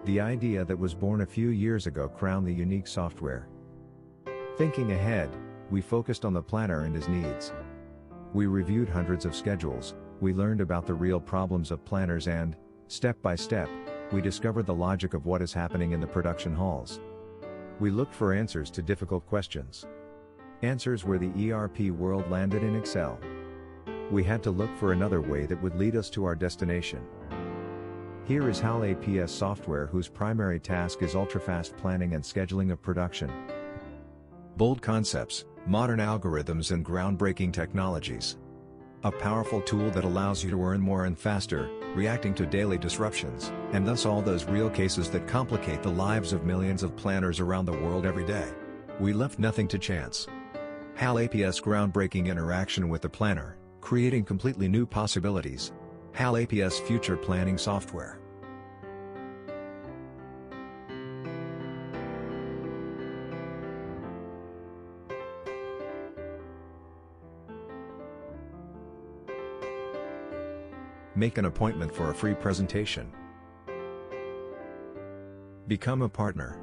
The idea that was born a few years ago crowned the unique software. Thinking ahead, we focused on the planner and his needs. We reviewed hundreds of schedules, we learned about the real problems of planners and, step by step, we discovered the logic of what is happening in the production halls. We looked for answers to difficult questions. Answers where the ERP world landed in Excel. We had to look for another way that would lead us to our destination. Here is HAL APS software whose primary task is ultra-fast planning and scheduling of production. Bold concepts, modern algorithms and groundbreaking technologies. A powerful tool that allows you to earn more and faster, reacting to daily disruptions, and thus all those real cases that complicate the lives of millions of planners around the world every day. We left nothing to chance. HAL APS groundbreaking interaction with the planner, creating completely new possibilities. HAL APS future planning software. Make an appointment for a free presentation. Become a partner.